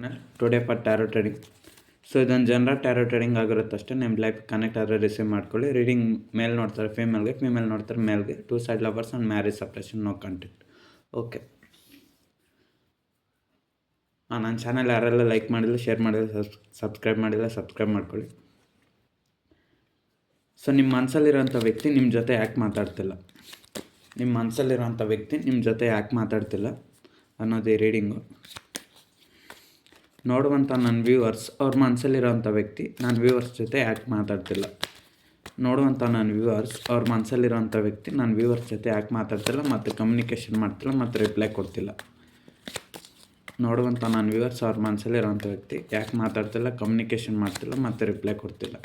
Channel today for tarot trading. So ಇದೊಂದು general tarot trading ಆಗಿರುತ್ತೆ ಅಷ್ಟೇ. ನಿಮ್ಮ ಲೈಫ್ ಕನೆಕ್ಟ್ ಆದರೆ ರಿಸೀವ್ ಮಾಡ್ಕೊಳ್ಳಿ. ರೀಡಿಂಗ್ ಮೇಲ್ ನೋಡ್ತಾರೆ ಫೀಮೇಲ್ಗೆ, ಫೀಮೇಲ್ ನೋಡ್ತಾರೆ ಮೇಲ್ಗೆ. 2 side lovers and marriage separation, no contact. Okay, ನನ್ನ ಚಾನಲ್ ಯಾರೆಲ್ಲ ಲೈಕ್ ಮಾಡಿಲ್ಲ, ಶೇರ್ ಮಾಡಿಲ್ಲ, ಸಬ್ಸ್ಕ್ರೈಬ್ ಮಾಡಿಲ್ಲ, ಸಬ್ಸ್ಕ್ರೈಬ್ ಮಾಡ್ಕೊಳ್ಳಿ. ಸೊ ನಿಮ್ಮ ಮನಸ್ಸಲ್ಲಿರೋಂಥ ವ್ಯಕ್ತಿ ನಿಮ್ಮ ಜೊತೆ ಯಾಕೆ ಮಾತಾಡ್ತಿಲ್ಲ, ನಿಮ್ಮ ಮನಸ್ಸಲ್ಲಿರೋಂಥ ವ್ಯಕ್ತಿ ನಿಮ್ಮ ಜೊತೆ ಯಾಕೆ ಮಾತಾಡ್ತಿಲ್ಲ ಅನ್ನೋದು ಈ ರೀಡಿಂಗು. ನೋಡುವಂಥ ನನ್ನ ವ್ಯೂವರ್ಸ್ ಅವ್ರ ಮನಸ್ಸಲ್ಲಿರೋಂಥ ವ್ಯಕ್ತಿ ನನ್ನ ವ್ಯೂವರ್ಸ್ ಜೊತೆ ಯಾಕೆ ಮಾತಾಡ್ತಿಲ್ಲ. ನೋಡುವಂಥ ನನ್ನ ವ್ಯೂವರ್ಸ್ ಅವ್ರ ಮನಸ್ಸಲ್ಲಿರೋಂಥ ವ್ಯಕ್ತಿ ನನ್ನ ವ್ಯೂವರ್ಸ್ ಜೊತೆ ಯಾಕೆ ಮಾತಾಡ್ತಿಲ್ಲ ಮತ್ತು ಕಮ್ಯುನಿಕೇಷನ್ ಮಾಡ್ತಿಲ್ಲ ಮತ್ತು ರಿಪ್ಲೈ ಕೊಡ್ತಿಲ್ಲ. ನೋಡುವಂಥ ನನ್ನ ವ್ಯೂವರ್ಸ್ ಅವ್ರ ಮನಸ್ಸಲ್ಲಿರೋಂಥ ವ್ಯಕ್ತಿ ಯಾಕೆ ಮಾತಾಡ್ತಿಲ್ಲ, ಕಮ್ಯುನಿಕೇಷನ್ ಮಾಡ್ತಿಲ್ಲ ಮತ್ತು ರಿಪ್ಲೈ ಕೊಡ್ತಿಲ್ಲ.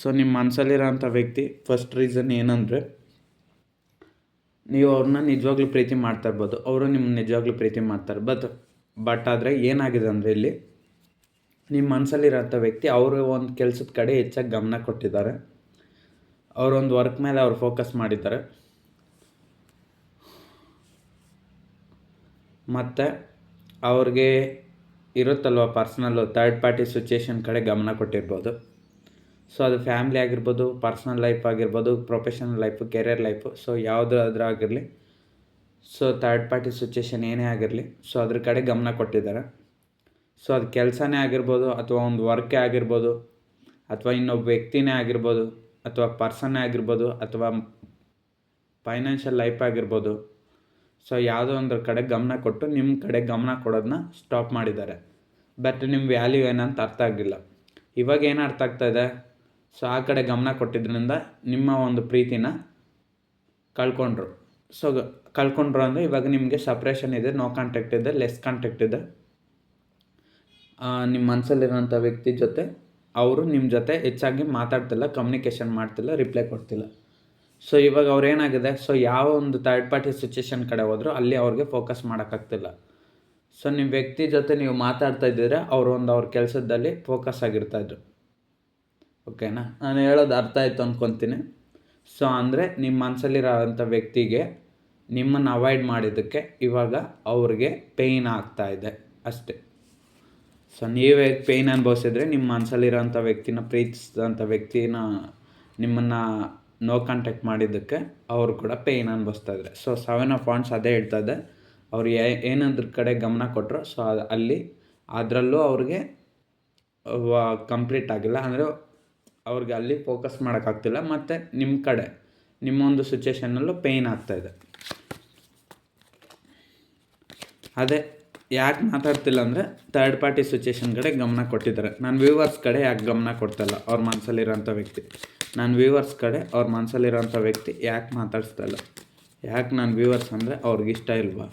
ಸೊ ನಿಮ್ಮ ಮನಸ್ಸಲ್ಲಿರೋಂಥ ವ್ಯಕ್ತಿ ಫಸ್ಟ್ ರೀಸನ್ ಏನಂದರೆ, ನೀವು ಅವ್ರನ್ನ ನಿಜವಾಗ್ಲೂ ಪ್ರೀತಿ ಮಾಡ್ತಾ ಇರ್ಬೋದು, ಅವರು ನಿಮ್ಮನ್ನ ನಿಜವಾಗ್ಲೂ ಪ್ರೀತಿ ಮಾಡ್ತಾರೆ. ಬಟ್ ಆದರೆ ಏನಾಗಿದೆ ಅಂದರೆ, ಇಲ್ಲಿ ನಿಮ್ಮ ಮನಸ್ಸಲ್ಲಿರೋಂಥ ವ್ಯಕ್ತಿ ಅವರು ಒಂದು ಕೆಲಸದ ಕಡೆ ಹೆಚ್ಚಾಗಿ ಗಮನ ಕೊಟ್ಟಿದ್ದಾರೆ. ಅವರೊಂದು ವರ್ಕ್ ಮೇಲೆ ಅವ್ರು ಫೋಕಸ್ ಮಾಡಿದ್ದಾರೆ. ಮತ್ತು ಅವ್ರಿಗೆ ಇರುತ್ತಲ್ವ ಪರ್ಸ್ನಲ್ಲು ಥರ್ಡ್ ಪಾರ್ಟಿ ಸಿಚುಯೇಷನ್ ಕಡೆ ಗಮನ ಕೊಟ್ಟಿರ್ಬೋದು. ಸೊ ಅದು ಫ್ಯಾಮ್ಲಿ ಆಗಿರ್ಬೋದು, ಪರ್ಸ್ನಲ್ ಲೈಫ್ ಆಗಿರ್ಬೋದು, professional life, career life, so ಯಾವುದಾದ್ರೂ ಆಗಿರಲಿ. ಸೊ ಥರ್ಡ್ ಪಾರ್ಟಿ ಸಿಚುಯೇಷನ್ ಏನೇ ಆಗಿರಲಿ, ಸೊ ಅದ್ರ ಕಡೆ ಗಮನ ಕೊಟ್ಟಿದ್ದಾರೆ. ಸೊ ಅದು ಕೆಲಸನೇ ಆಗಿರ್ಬೋದು, ಅಥವಾ ಒಂದು ವರ್ಕೇ ಆಗಿರ್ಬೋದು, ಅಥವಾ ಇನ್ನೊಬ್ಬ ವ್ಯಕ್ತಿನೇ ಆಗಿರ್ಬೋದು, ಅಥವಾ ಪರ್ಸನ್ನೇ ಆಗಿರ್ಬೋದು, ಅಥವಾ ಫೈನಾನ್ಷಿಯಲ್ ಲೈಫ್ ಆಗಿರ್ಬೋದು. ಸೊ ಯಾವುದೋ ಒಂದ್ರ ಕಡೆ ಗಮನ ಕೊಟ್ಟು ನಿಮ್ಮ ಕಡೆ ಗಮನ ಕೊಡೋದನ್ನ ಸ್ಟಾಪ್ ಮಾಡಿದ್ದಾರೆ. ಬಟ್ ನಿಮ್ಮ ವ್ಯಾಲ್ಯೂ ಏನಂತ ಅರ್ಥ ಆಗಿಲ್ಲ. ಇವಾಗ ಏನು ಅರ್ಥ ಆಗ್ತಾಯಿದೆ, ಸೊ ಆ ಕಡೆ ಗಮನ ಕೊಟ್ಟಿದ್ದರಿಂದ ನಿಮ್ಮ ಒಂದು ಪ್ರೀತಿನ ಕಳ್ಕೊಂಡ್ರು. ಸೊ ಕಳ್ಕೊಂಡ್ರು ಅಂದರೆ ಇವಾಗ ನಿಮಗೆ ಸಪ್ರೇಷನ್ ಇದೆ, ನೋ ಕಾಂಟ್ಯಾಕ್ಟ್ ಇದೆ, ಲೆಸ್ ಕಾಂಟ್ಯಾಕ್ಟ್ ಇದೆ. ನಿಮ್ಮ ಮನಸ್ಸಲ್ಲಿರೋಂಥ ವ್ಯಕ್ತಿ ಜೊತೆ ಅವರು ನಿಮ್ಮ ಜೊತೆ ಹೆಚ್ಚಾಗಿ ಮಾತಾಡ್ತಿಲ್ಲ, ಕಮ್ಯುನಿಕೇಷನ್ ಮಾಡ್ತಿಲ್ಲ, ರಿಪ್ಲೈ ಕೊಡ್ತಿಲ್ಲ. ಸೊ ಇವಾಗ ಅವ್ರು ಏನಾಗಿದೆ, ಸೊ ಯಾವ ಒಂದು ಥರ್ಡ್ ಪಾರ್ಟಿ ಸಿಚುಯೇಷನ್ ಕಡೆ ಹೋದರೂ ಅಲ್ಲಿ ಅವ್ರಿಗೆ ಫೋಕಸ್ ಮಾಡೋಕ್ಕಾಗ್ತಿಲ್ಲ. ಸೊ ನಿಮ್ಮ ವ್ಯಕ್ತಿ ಜೊತೆ ನೀವು ಮಾತಾಡ್ತಾ ಇದ್ದಿದ್ರೆ ಅವರು ಅವ್ರ ಕೆಲಸದಲ್ಲಿ ಫೋಕಸ್ ಆಗಿರ್ತಾಯಿದ್ರು. ಓಕೆನಾ, ನಾನು ಹೇಳೋದು ಅರ್ಥ ಆಯಿತು ಅಂದ್ಕೊತೀನಿ. ಸೊ ಅಂದರೆ ನಿಮ್ಮ ಮನಸ್ಸಲ್ಲಿರೋಂಥ ವ್ಯಕ್ತಿಗೆ ನಿಮ್ಮನ್ನು ಅವಾಯ್ಡ್ ಮಾಡಿದ್ದಕ್ಕೆ ಇವಾಗ ಅವ್ರಿಗೆ ಪೇಯ್ನ್ ಆಗ್ತಾಯಿದೆ ಅಷ್ಟೇ. ಸೊ ನೀವೇ ಪೇಯ್ನ್ ಅನುಭವಿಸಿದ್ರೆ ನಿಮ್ಮ ಮನಸ್ಸಲ್ಲಿರೋಂಥ ವ್ಯಕ್ತಿನ, ಪ್ರೀತಿಸಿದಂಥ ವ್ಯಕ್ತಿನ ನಿಮ್ಮನ್ನು ನೋ ಕಾಂಟ್ಯಾಕ್ಟ್ ಮಾಡಿದ್ದಕ್ಕೆ ಅವರು ಕೂಡ ಪೇಯ್ನ್ ಅನುಭವಿಸ್ತಾಯಿದ್ರೆ. ಸೊ 7 ಆಫ್ ವಾಂಡ್ಸ್ ಅದೇ ಹೇಳ್ತಾಯಿದೆ. ಅವ್ರು ಏನಾದ್ರ ಕಡೆ ಗಮನ ಕೊಟ್ಟರು, ಸೊ ಅಲ್ಲಿ ಅದರಲ್ಲೂ ಅವ್ರಿಗೆ ಕಂಪ್ಲೀಟ್ ಆಗಿಲ್ಲ. ಅಂದರೆ ಅವ್ರಿಗೆ ಅಲ್ಲಿ ಫೋಕಸ್ ಮಾಡೋಕ್ಕಾಗ್ತಿಲ್ಲ. ಮತ್ತು ನಿಮ್ಮ ಕಡೆ ನಿಮ್ಮ ಒಂದು ಸಿಚುಯೇಷನಲ್ಲೂ ಪೇಯ್ನ್ ಆಗ್ತಾಯಿದೆ. ಅದೇ ಯಾಕೆ ಮಾತಾಡ್ತಿಲ್ಲ ಅಂದರೆ ಥರ್ಡ್ ಪಾರ್ಟಿ ಸಿಚುಯೇಷನ್ ಕಡೆ ಗಮನ ಕೊಟ್ಟಿದ್ದಾರೆ. ನನ್ನ ವ್ಯೂವರ್ಸ್ ಕಡೆ ಯಾಕೆ ಗಮನ ಕೊಡ್ತಾಯಿಲ್ಲ ಅವ್ರ ಮನಸ್ಸಲ್ಲಿರೋಂಥ ವ್ಯಕ್ತಿ. ನನ್ನ ವ್ಯೂವರ್ಸ್ ಕಡೆ ಅವ್ರ ಮನಸ್ಸಲ್ಲಿರೋಂಥ ವ್ಯಕ್ತಿ ಯಾಕೆ ಮಾತಾಡಿಸ್ತಾಯಿಲ್ಲ. ಯಾಕೆ ನನ್ನ ವ್ಯೂವರ್ಸ್ ಅಂದರೆ ಅವ್ರಿಗಿಷ್ಟ ಇಲ್ವಾ,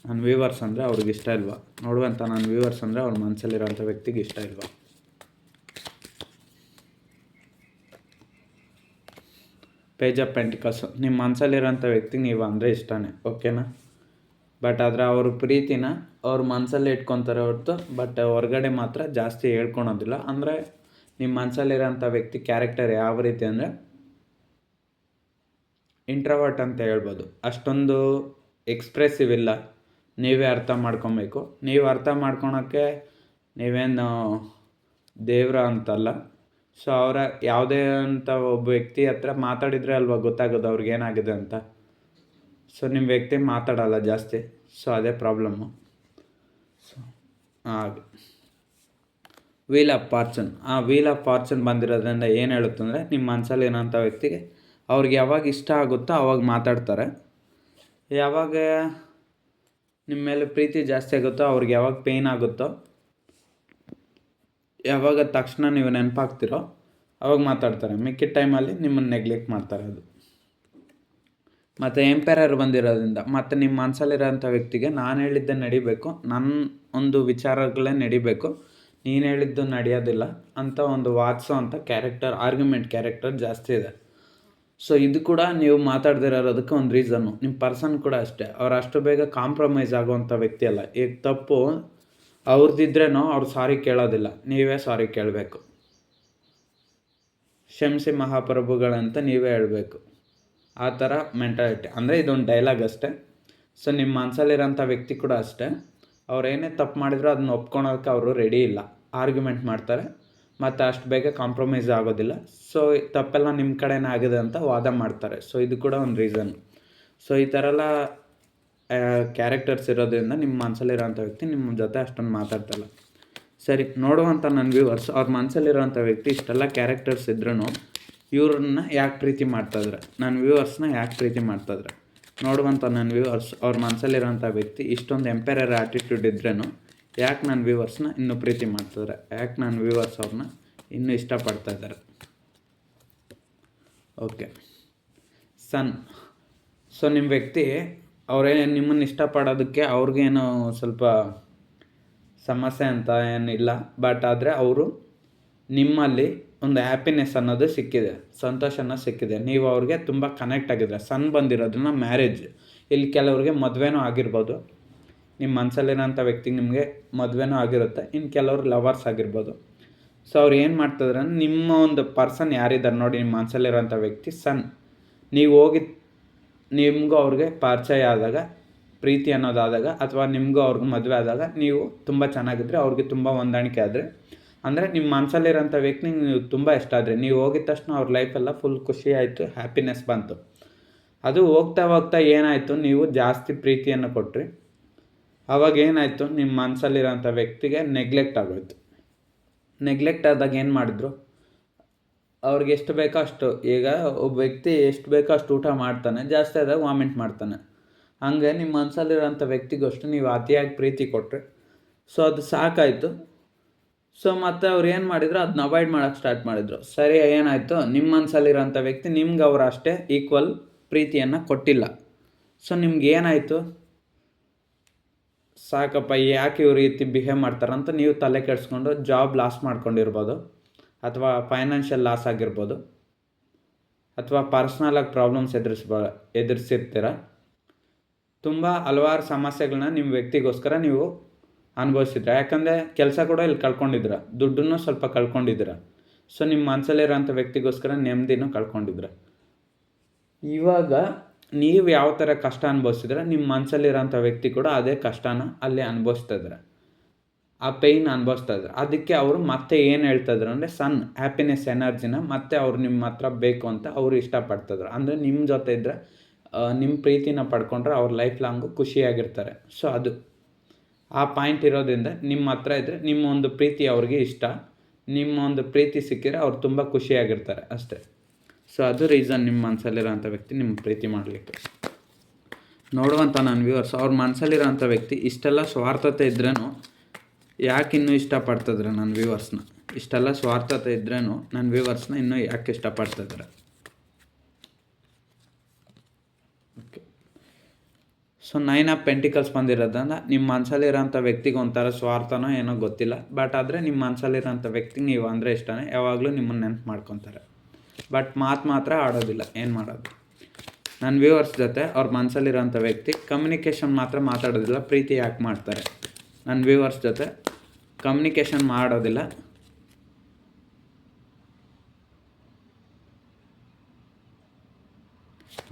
ನನ್ನ ವ್ಯೂವರ್ಸ್ ಅಂದರೆ ಅವ್ರಿಗಿಷ್ಟ ಇಲ್ವಾ, ನೋಡುವಂಥ ನನ್ನ ವ್ಯೂವರ್ಸ್ ಅಂದರೆ ಅವ್ರ ಮನಸ್ಸಲ್ಲಿರೋಂಥ ವ್ಯಕ್ತಿಗೆ ಇಷ್ಟ ಇಲ್ವಾ. ಪೇಜ್ ಆಫ್ ಪೆಂಟಿಕಲ್ಸು, ನಿಮ್ಮ ಮನಸ್ಸಲ್ಲಿರೋಂಥ ವ್ಯಕ್ತಿಗೆ ನೀವು ಅಂದರೆ ಇಷ್ಟನೇ, ಓಕೆನಾ. ಬಟ್ ಆದರೆ ಅವ್ರ ಪ್ರೀತಿನ ಅವ್ರ ಮನಸ್ಸಲ್ಲೇ ಇಟ್ಕೊತಾರೆ ಹೊರತು ಬಟ್ ಹೊರಗಡೆ ಮಾತ್ರ ಜಾಸ್ತಿ ಹೇಳ್ಕೊಳೋದಿಲ್ಲ. ಅಂದರೆ ನಿಮ್ಮ ಮನಸ್ಸಲ್ಲಿರೋಂಥ ವ್ಯಕ್ತಿ ಕ್ಯಾರೆಕ್ಟರ್ ಯಾವ ರೀತಿ ಅಂದರೆ ಇಂಟ್ರವರ್ಟ್ ಅಂತ ಹೇಳ್ಬೋದು. ಅಷ್ಟೊಂದು ಎಕ್ಸ್ಪ್ರೆಸಿವ್ ಇಲ್ಲ. ನೀವೇ ಅರ್ಥ ಮಾಡ್ಕೊಬೇಕು. ನೀವು ಅರ್ಥ ಮಾಡ್ಕೊಳೋಕ್ಕೆ ನೀವೇನು ದೇವ್ರ ಅಂತಲ್ಲ. ಸೊ ಅವರ ಯಾವುದೇ ಅಂತ ಒಬ್ಬ ವ್ಯಕ್ತಿ ಹತ್ರ ಮಾತಾಡಿದರೆ ಅಲ್ವಾ ಗೊತ್ತಾಗೋದು ಅವ್ರಿಗೆ ಏನಾಗಿದೆ ಅಂತ. ಸೊ ನಿಮ್ಮ ವ್ಯಕ್ತಿ ಮಾತಾಡೋಲ್ಲ ಜಾಸ್ತಿ. ಸೊ ಅದೇ ಪ್ರಾಬ್ಲಮ್ಮು. ಸೊ ಹಾಗೆ wheel of fortune, wheel of fortune ಬಂದಿರೋದ್ರಿಂದ ಏನು ಹೇಳುತ್ತಂದರೆ, ನಿಮ್ಮ ಮನಸ್ಸಲ್ಲಿ ಏನಂಥ ವ್ಯಕ್ತಿಗೆ ಅವ್ರಿಗೆ ಯಾವಾಗ ಇಷ್ಟ ಆಗುತ್ತೋ ಅವಾಗ ಮಾತಾಡ್ತಾರೆ. ಯಾವಾಗ ನಿಮ್ಮ ಮೇಲೆ ಪ್ರೀತಿ ಜಾಸ್ತಿ ಆಗುತ್ತೋ, ಅವ್ರಿಗೆ ಯಾವಾಗ ಪೇಯ್ನ್ ಆಗುತ್ತೋ, ಯಾವಾಗ ತಕ್ಷಣ ನೀವು ನೆನಪಾಗ್ತಿರೋ ಅವಾಗ ಮಾತಾಡ್ತಾರೆ. ಮಿಕ್ಕಿದ ಟೈಮಲ್ಲಿ ನಿಮ್ಮನ್ನು ನೆಗ್ಲೆಕ್ಟ್ ಮಾಡ್ತಾರೆ. ಅದು ಮತ್ತು ಎಂಪೈರರ್ ಬಂದಿರೋದ್ರಿಂದ ಮತ್ತು ನಿಮ್ಮ ಮನಸ್ಸಲ್ಲಿರೋಂಥ ವ್ಯಕ್ತಿಗೆ ನಾನು ಹೇಳಿದ್ದೆ ನಡಿಬೇಕು, ನನ್ನ ಒಂದು ವಿಚಾರಗಳೇ ನಡಿಬೇಕು, ನೀನು ಹೇಳಿದ್ದು ನಡೆಯೋದಿಲ್ಲ ಅಂತ ಒಂದು ವಾದಿಸೋ ಅಂಥ ಕ್ಯಾರೆಕ್ಟರ್, ಆರ್ಗ್ಯುಮೆಂಟ್ ಕ್ಯಾರೆಕ್ಟರ್ ಜಾಸ್ತಿ ಇದೆ. ಸೊ ಇದು ಕೂಡ ನೀವು ಮಾತಾಡ್ದಿರೋದಕ್ಕೆ ಒಂದು ರೀಸನ್ನು. ನಿಮ್ಮ ಪರ್ಸನ್ ಕೂಡ ಅಷ್ಟೇ, ಅವ್ರು ಅಷ್ಟು ಬೇಗ ಕಾಂಪ್ರಮೈಸ್ ಆಗುವಂಥ ವ್ಯಕ್ತಿ ಅಲ್ಲ. ಈಗ ತಪ್ಪು ಅವ್ರದ್ದಿದ್ರೇನೋ ಅವ್ರು ಸಾರಿ ಕೇಳೋದಿಲ್ಲ, ನೀವೇ ಸಾರಿ ಕೇಳಬೇಕು. ಕ್ಷಮಿಸಿ ಮಹಾಪ್ರಭುಗಳಂತ ನೀವೇ ಹೇಳಬೇಕು. ಆ ಥರ ಮೆಂಟಾಲಿಟಿ. ಅಂದರೆ ಇದೊಂದು ಡೈಲಾಗ್ ಅಷ್ಟೇ. ಸೊ ನಿಮ್ಮ ಮನಸ್ಸಲ್ಲಿರೋಂಥ ವ್ಯಕ್ತಿ ಕೂಡ ಅಷ್ಟೇ. ಅವ್ರು ಏನೇ ತಪ್ಪು ಮಾಡಿದ್ರು ಅದನ್ನ ಒಪ್ಕೊಳೋಕ್ಕೆ ಅವರು ರೆಡಿ ಇಲ್ಲ. ಆರ್ಗ್ಯುಮೆಂಟ್ ಮಾಡ್ತಾರೆ ಮತ್ತು ಅಷ್ಟು ಬೇಗ ಕಾಂಪ್ರಮೈಸ್ ಆಗೋದಿಲ್ಲ. ಸೊ ತಪ್ಪೆಲ್ಲ ನಿಮ್ಮ ಕಡೆನೇ ಆಗಿದೆ ಅಂತ ವಾದ ಮಾಡ್ತಾರೆ. ಸೊ ಇದು ಕೂಡ ಒಂದು ರೀಸನ್. ಸೊ ಈ ಥರ ಎಲ್ಲ ಕ್ಯಾರೆಕ್ಟರ್ಸ್ ಇರೋದ್ರಿಂದ ನಿಮ್ಮ ಮನಸ್ಸಲ್ಲಿರೋಂಥ ವ್ಯಕ್ತಿ ನಿಮ್ಮ ಜೊತೆ ಅಷ್ಟೊಂದು ಮಾತಾಡ್ತಲ್ಲ. ಸರಿ, ನೋಡುವಂಥ ನನ್ನ ವ್ಯೂವರ್ಸ್ ಅವ್ರ ಮನಸ್ಸಲ್ಲಿರೋಂಥ ವ್ಯಕ್ತಿ ಇಷ್ಟೆಲ್ಲ ಕ್ಯಾರೆಕ್ಟರ್ಸ್ ಇದ್ರೂ ಇವ್ರನ್ನ ಯಾಕೆ ಪ್ರೀತಿ ಮಾಡ್ತಾಯಿದ್ರೆ, ನನ್ನ ವ್ಯೂವರ್ಸ್ನ ಯಾಕೆ ಪ್ರೀತಿ ಮಾಡ್ತಾಯಿದ್ರೆ? ನೋಡುವಂಥ ನನ್ನ ವ್ಯೂವರ್ಸ್ ಅವ್ರ ಮನಸ್ಸಲ್ಲಿರೋಂಥ ವ್ಯಕ್ತಿ ಇಷ್ಟೊಂದು ಎಂಪೈರರ್ ಆ್ಯಟಿಟ್ಯೂಡ್ ಇದ್ರೂ ಯಾಕೆ ನನ್ನ ವ್ಯೂವರ್ಸ್ನ ಇನ್ನೂ ಪ್ರೀತಿ ಮಾಡ್ತಿದ್ದಾರೆ, ಯಾಕೆ ನನ್ನ ವ್ಯೂವರ್ಸ್ ಅವ್ರನ್ನ ಇನ್ನೂ ಇಷ್ಟಪಡ್ತಾಯಿದ್ದಾರೆ? ಓಕೆ, ಸನ್. ಸೊ ನಿಮ್ಮ ವ್ಯಕ್ತಿ ಅವರೇ ನಿಮ್ಮನ್ನು ಇಷ್ಟಪಡೋದಕ್ಕೆ ಅವ್ರಿಗೇನು ಸ್ವಲ್ಪ ಸಮಸ್ಯೆ ಅಂತ ಏನಿಲ್ಲ. ಬಟ್ ಆದರೆ ಅವರು ನಿಮ್ಮಲ್ಲಿ ಒಂದು ಹ್ಯಾಪಿನೆಸ್ ಅನ್ನೋದು ಸಿಕ್ಕಿದೆ, ಸಂತೋಷನ ಸಿಕ್ಕಿದೆ. ನೀವು ಅವ್ರಿಗೆ ತುಂಬ ಕನೆಕ್ಟ್ ಆಗಿದ್ರೆ. ಸನ್ ಬಂದಿರೋದನ್ನ ಮ್ಯಾರೇಜ್. ಇಲ್ಲಿ ಕೆಲವ್ರಿಗೆ ಮದುವೆನೂ ಆಗಿರ್ಬೋದು. ನಿಮ್ಮ ಮನಸ್ಸಲ್ಲಿರೋಂಥ ವ್ಯಕ್ತಿಗೆ ನಿಮಗೆ ಮದುವೆನೂ ಆಗಿರುತ್ತೆ. ಇನ್ನು ಕೆಲವರು ಲವರ್ಸ್ ಆಗಿರ್ಬೋದು. ಸೊ ಅವ್ರು ಏನು ಮಾಡ್ತಿದ್ರೆ, ನಿಮ್ಮ ಒಂದು ಪರ್ಸನ್ ಯಾರಿದ್ದಾರೆ ನೋಡಿ, ನಿಮ್ಮ ಮನಸ್ಸಲ್ಲಿರೋಂಥ ವ್ಯಕ್ತಿ ಸನ್. ನೀವು ಹೋಗಿ ನಿಮಗೂ ಅವ್ರಿಗೆ ಪರಿಚಯ ಆದಾಗ, ಪ್ರೀತಿ ಅನ್ನೋದಾದಾಗ, ಅಥವಾ ನಿಮಗೂ ಅವ್ರಿಗೆ ಮದುವೆ ಆದಾಗ ನೀವು ತುಂಬ ಚೆನ್ನಾಗಿದ್ರೆ, ಅವ್ರಿಗೆ ತುಂಬ ಹೊಂದಾಣಿಕೆ ಆದರೆ, ಅಂದರೆ ನಿಮ್ಮ ಮನಸ್ಸಲ್ಲಿರೋಂಥ ವ್ಯಕ್ತಿಗೆ ನೀವು ತುಂಬ ಇಷ್ಟ ಆದರೆ, ನೀವು ಹೋಗಿದ ತಕ್ಷಣ ಅವ್ರ ಲೈಫೆಲ್ಲ ಫುಲ್ ಖುಷಿ ಆಯಿತು, ಹ್ಯಾಪಿನೆಸ್ ಬಂತು. ಅದು ಹೋಗ್ತಾ ಹೋಗ್ತಾ ಏನಾಯಿತು, ನೀವು ಜಾಸ್ತಿ ಪ್ರೀತಿಯನ್ನು ಕೊಟ್ರಿ. ಆವಾಗ ಏನಾಯಿತು, ನಿಮ್ಮ ಮನಸ್ಸಲ್ಲಿರೋಂಥ ವ್ಯಕ್ತಿಗೆ ನೆಗ್ಲೆಕ್ಟ್ ಆಗೋಯ್ತು. ನೆಗ್ಲೆಕ್ಟ್ ಆದಾಗ ಏನು ಮಾಡಿದ್ರು, ಅವ್ರಿಗೆ ಎಷ್ಟು ಬೇಕೋ ಅಷ್ಟು. ಈಗ ಒಬ್ಬ ವ್ಯಕ್ತಿ ಎಷ್ಟು ಬೇಕೋ ಅಷ್ಟು ಊಟ ಮಾಡ್ತಾನೆ, ಜಾಸ್ತಿ ಆದಾಗ ವಾಮಿಟ್ ಮಾಡ್ತಾನೆ. ಹಂಗೆ ನಿಮ್ಮ ಮನಸ್ಸಲ್ಲಿರೋಂಥ ವ್ಯಕ್ತಿಗಷ್ಟು ನೀವು ಅತಿಯಾಗಿ ಪ್ರೀತಿ ಕೊಟ್ಟರೆ, ಸೊ ಅದು ಸಾಕಾಯಿತು. ಸೊ ಮತ್ತು ಅವ್ರು ಏನು ಮಾಡಿದ್ರು, ಅದನ್ನ ಅವಾಯ್ಡ್ ಮಾಡೋಕ್ಕೆ ಸ್ಟಾರ್ಟ್ ಮಾಡಿದರು. ಸರಿ, ಏನಾಯಿತು, ನಿಮ್ಮ ಮನಸ್ಸಲ್ಲಿರೋಂಥ ವ್ಯಕ್ತಿ ನಿಮ್ಗೆ ಅವರು ಅಷ್ಟೇ ಈಕ್ವಲ್ ಪ್ರೀತಿಯನ್ನು ಕೊಟ್ಟಿಲ್ಲ. ಸೊ ನಿಮ್ಗೆ ಏನಾಯಿತು, ಸಾಕಪ್ಪ ಯಾಕೆ ಇವ್ರ ರೀತಿ ಬಿಹೇವ್ ಮಾಡ್ತಾರಂತ ನೀವು ತಲೆ ಕೆಡಿಸ್ಕೊಂಡು ಜಾಬ್ ಲಾಸ್ ಮಾಡ್ಕೊಂಡಿರ್ಬೋದು, ಅಥವಾ ಫೈನಾನ್ಷಿಯಲ್ ಲಾಸ್ ಆಗಿರ್ಬೋದು, ಅಥವಾ ಪರ್ಸ್ನಲಾಗಿ ಪ್ರಾಬ್ಲಮ್ಸ್ ಎದುರಿಸಿರ್ತೀರ. ತುಂಬ ಹಲವಾರು ಸಮಸ್ಯೆಗಳನ್ನ ನಿಮ್ಮ ವ್ಯಕ್ತಿಗೋಸ್ಕರ ನೀವು ಅನುಭವಿಸಿದ್ರ. ಯಾಕಂದರೆ ಕೆಲಸ ಕೂಡ ಇಲ್ಲಿ ಕಳ್ಕೊಂಡಿದ್ರ, ದುಡ್ಡನ್ನು ಸ್ವಲ್ಪ ಕಳ್ಕೊಂಡಿದ್ದೀರ. ಸೊ ನಿಮ್ಮ ಮನಸ್ಸಲ್ಲಿರೋಂಥ ವ್ಯಕ್ತಿಗೋಸ್ಕರ ನೆಮ್ಮದಿನೂ ಕಳ್ಕೊಂಡಿದ್ರ. ಇವಾಗ ನೀವು ಯಾವ ಥರ ಕಷ್ಟ ಅನುಭವಿಸಿದ್ರೆ, ನಿಮ್ಮ ಮನಸ್ಸಲ್ಲಿರೋಂಥ ವ್ಯಕ್ತಿ ಕೂಡ ಅದೇ ಕಷ್ಟನ ಅಲ್ಲಿ ಅನುಭವಿಸ್ತಾಯಿದ್ರೆ, ಆ ಪೇಯ್ನ್ ಅನುಭವಿಸ್ತಾಯಿದ್ರು. ಅದಕ್ಕೆ ಅವರು ಮತ್ತೆ ಏನು ಹೇಳ್ತಾಯಿದ್ರು ಅಂದರೆ, ಸನ್ ಹ್ಯಾಪಿನೆಸ್ ಎನರ್ಜಿನ ಮತ್ತೆ ಅವ್ರು ನಿಮ್ಮ ಹತ್ರ ಬೇಕು ಅಂತ ಅವರು ಇಷ್ಟಪಡ್ತಿದ್ರು. ಅಂದರೆ ನಿಮ್ಮ ಜೊತೆ ಇದ್ದರೆ, ನಿಮ್ಮ ಪ್ರೀತಿನ ಪಡ್ಕೊಂಡ್ರೆ ಅವ್ರ ಲೈಫ್ ಲಾಂಗು ಖುಷಿಯಾಗಿರ್ತಾರೆ. ಸೊ ಅದು ಆ ಪಾಯಿಂಟ್ ಇರೋದ್ರಿಂದ ನಿಮ್ಮ ಹತ್ರ ಇದ್ದರೆ ನಿಮ್ಮ ಒಂದು ಪ್ರೀತಿ ಅವ್ರಿಗೆ ಇಷ್ಟ, ನಿಮ್ಮ ಒಂದು ಪ್ರೀತಿ ಸಿಕ್ಕಿದ್ರೆ ಅವ್ರು ತುಂಬ ಖುಷಿಯಾಗಿರ್ತಾರೆ ಅಷ್ಟೇ. ಸೊ ಅದು ರೀಸನ್ ನಿಮ್ಮ ಮನಸ್ಸಲ್ಲಿರೋಂಥ ವ್ಯಕ್ತಿ ನಿಮ್ಮ ಪ್ರೀತಿ ಮಾಡಲಿಕ್ಕೆ. ನೋಡುವಂಥ ನನ್ನ ವ್ಯೂವರ್ಸ್ ಅವ್ರ ಮನಸ್ಸಲ್ಲಿರೋಂಥ ವ್ಯಕ್ತಿ ಇಷ್ಟೆಲ್ಲ ಸ್ವಾರ್ಥತೆ ಇದ್ರೂ ಯಾಕೆ ಇನ್ನೂ ಇಷ್ಟಪಡ್ತಿದ್ರೆ ನನ್ನ ವ್ಯೂವರ್ಸ್ನ, ಇಷ್ಟೆಲ್ಲ ಸ್ವಾರ್ಥತೆ ಇದ್ರೂ ನನ್ನ ವ್ಯೂವರ್ಸ್ನ ಇನ್ನೂ ಯಾಕೆ ಇಷ್ಟಪಡ್ತಿದ್ದಾರೆ? ಓಕೆ, ಸೊ 9 ಆಫ್ ಪೆಂಟಿಕಲ್ಸ್ ಬಂದಿರೋದ್ರಿಂದ ನಿಮ್ಮ ಮನಸ್ಸಲ್ಲಿರೋಂಥ ವ್ಯಕ್ತಿಗೆ ಒಂಥರ ಸ್ವಾರ್ಥನೋ ಏನೋ ಗೊತ್ತಿಲ್ಲ. ಬಟ್ ಆದರೆ ನಿಮ್ಮ ಮನಸ್ಸಲ್ಲಿರೋಂಥ ವ್ಯಕ್ತಿಗೆ ನೀವು ಅಂದರೆ ಇಷ್ಟನೇ, ಯಾವಾಗಲೂ ನಿಮ್ಮನ್ನು ನೆನಪು ಮಾಡ್ಕೊತಾರೆ. ಬಟ್ ಮಾತ್ರ ಆಡೋದಿಲ್ಲ. ಏನು ಮಾಡೋದು? ನನ್ನ ವ್ಯೂವರ್ಸ್ ಜೊತೆ ಅವ್ರ ಮನಸ್ಸಲ್ಲಿರೋಂಥ ವ್ಯಕ್ತಿ ಕಮ್ಯುನಿಕೇಷನ್ ಮಾತ್ರ ಮಾತಾಡೋದಿಲ್ಲ. ಪ್ರೀತಿ ಯಾಕೆ ಮಾಡ್ತಾರೆ? ನನ್ನ ವ್ಯೂವರ್ಸ್ ಜೊತೆ ಕಮ್ಯುನಿಕೇಷನ್ ಮಾಡೋದಿಲ್ಲ.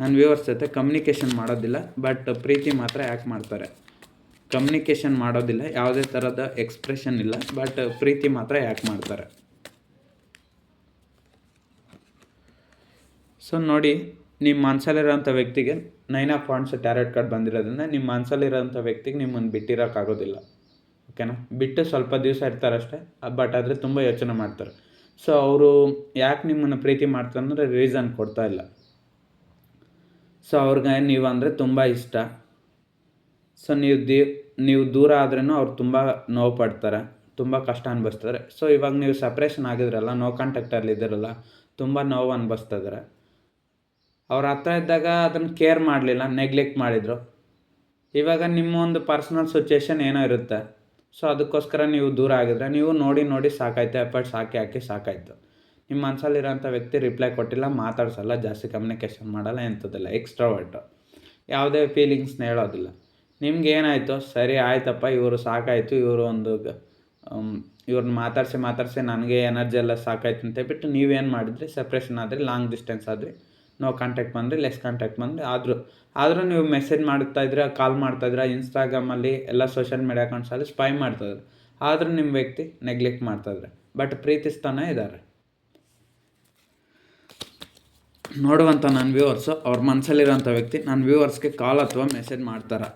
ನನ್ನ ವ್ಯೂವರ್ಸ್ ಜೊತೆ ಕಮ್ಯುನಿಕೇಷನ್ ಮಾಡೋದಿಲ್ಲ, ಬಟ್ ಪ್ರೀತಿ ಮಾತ್ರ ಯಾಕೆ ಮಾಡ್ತಾರೆ? ಕಮ್ಯುನಿಕೇಷನ್ ಮಾಡೋದಿಲ್ಲ, ಯಾವುದೇ ಥರದ ಎಕ್ಸ್ಪ್ರೆಷನ್ ಇಲ್ಲ, ಬಟ್ ಪ್ರೀತಿ ಮಾತ್ರ ಯಾಕೆ ಮಾಡ್ತಾರೆ? ಸೊ ನೋಡಿ, ನಿಮ್ಮ ಮನಸ್ಸಲ್ಲಿರೋಂಥ ವ್ಯಕ್ತಿಗೆ 9 ಆಫ್ ವಾಂಡ್ಸ್ ಟ್ಯಾರೋಟ್ ಕಾರ್ಡ್ ಬಂದಿರೋದ್ರಿಂದ ನಿಮ್ಮ ಮನಸ್ಸಲ್ಲಿರೋಂಥ ವ್ಯಕ್ತಿಗೆ ನಿಮ್ಮನ್ನು ಬಿಟ್ಟಿರೋಕ್ಕಾಗೋದಿಲ್ಲ. ಓಕೆನಾ? ಬಿಟ್ಟು ಸ್ವಲ್ಪ ದಿವಸ ಇರ್ತಾರಷ್ಟೇ, ಬಟ್ ಆದರೆ ತುಂಬ ಯೋಚನೆ ಮಾಡ್ತಾರೆ. ಸೊ ಅವರು ಯಾಕೆ ನಿಮ್ಮನ್ನು ಪ್ರೀತಿ ಮಾಡ್ತಾರೆ ಅಂದರೆ ರೀಸನ್ ಕೊಡ್ತಾ ಇಲ್ಲ. ಸೊ ಅವ್ರಿಗೆ ನೀವು ಅಂದರೆ ತುಂಬ ಇಷ್ಟ. ಸೊ ನೀವು ದೂರ ಆದ್ರೂ ಅವ್ರು ತುಂಬ ನೋವು ಪಡ್ತಾರೆ, ತುಂಬ ಕಷ್ಟ ಅನುಭವಿಸ್ತಾರೆ. ಸೊ ಇವಾಗ ನೀವು ಸಪ್ರೇಷನ್ ಆಗಿದ್ರಲ್ಲ, ನೋ ಕಾಂಟ್ಯಾಕ್ಟಲ್ಲಿ ಇದ್ದೀರಲ್ಲ, ತುಂಬ ನೋವು ಅನುಭವಿಸ್ತಿದ್ದಾರೆ. ಅವ್ರ ಹತ್ರ ಇದ್ದಾಗ ಅದನ್ನು ಕೇರ್ ಮಾಡಲಿಲ್ಲ, ನೆಗ್ಲೆಕ್ಟ್ ಮಾಡಿದರು. ಇವಾಗ ನಿಮ್ಮ ಒಂದು ಪರ್ಸ್ನಲ್ ಸಿಚುವೇಶನ್ ಏನೋ ಇರುತ್ತೆ. ಸೊ ಅದಕ್ಕೋಸ್ಕರ ನೀವು ದೂರ ಆಗಿದ್ರೆ, ನೀವು ನೋಡಿ ಸಾಕಾಯ್ತು, ಎಫರ್ಟ್ಸ್ ಹಾಕಿ ಸಾಕಾಯಿತು. ನಿಮ್ಮ ಮನಸ್ಸಲ್ಲಿರೋಂಥ ವ್ಯಕ್ತಿ ರಿಪ್ಲೈ ಕೊಟ್ಟಿಲ್ಲ, ಮಾತಾಡ್ಸಲ್ಲ, ಜಾಸ್ತಿ ಕಮ್ಯುನಿಕೇಷನ್ ಮಾಡಲ್ಲ, ಎಂಥದ್ದಿಲ್ಲ, ಎಕ್ಸ್ಟ್ರಾವರ್ಟು, ಯಾವುದೇ ಫೀಲಿಂಗ್ಸ್ನ ಹೇಳೋದಿಲ್ಲ. ನಿಮ್ಗೆ ಏನಾಯಿತು, ಸರಿ ಆಯ್ತಪ್ಪ, ಇವರು ಸಾಕಾಯಿತು, ಇವ್ರನ್ನ ಮಾತಾಡಿಸಿ ನನಗೆ ಎನರ್ಜಿ ಎಲ್ಲ ಸಾಕಾಯ್ತು ಅಂತ ಬಿಟ್ಟು ನೀವೇನು ಮಾಡಿದ್ರಿ, ಸಪ್ರೇಷನ್ ಆದರೆ, ಲಾಂಗ್ ಡಿಸ್ಟೆನ್ಸ್ ಆದರೆ, ನೋ ಕಾಂಟ್ಯಾಕ್ಟ್ ಬಂದರೆ, ಲೆಸ್ ಕಾಂಟ್ಯಾಕ್ಟ್ ಬಂದರೆ ಆದರೂ ನೀವು ಮೆಸೇಜ್ ಮಾಡ್ತಾಯಿದ್ರೆ, ಕಾಲ್ ಮಾಡ್ತಾಯಿದ್ರೆ, ಇನ್ಸ್ಟಾಗ್ರಾಮಲ್ಲಿ ಎಲ್ಲ ಸೋಷಿಯಲ್ ಮೀಡಿಯಾ ಅಕೌಂಟ್ಸಲ್ಲಿ ಸ್ಪೈ ಮಾಡ್ತಾಯಿದ್ರೆ, ಆದರೂ ನಿಮ್ಮ ವ್ಯಕ್ತಿ ನೆಗ್ಲೆಕ್ಟ್ ಮಾಡ್ತಾಯಿದ್ರೆ, ಬಟ್ ಪ್ರೀತಿಸ್ತಾನೆ ಇದ್ದಾರೆ. ನೋಡುವಂಥ ನನ್ನ ವ್ಯೂವರ್ಸು ಅವ್ರ ಮನಸ್ಸಲ್ಲಿರೋಂಥ ವ್ಯಕ್ತಿ ನನ್ನ ವ್ಯೂವರ್ಸ್ಗೆ ಕಾಲ್ ಅಥವಾ ಮೆಸೇಜ್ ಮಾಡ್ತಾರೆ.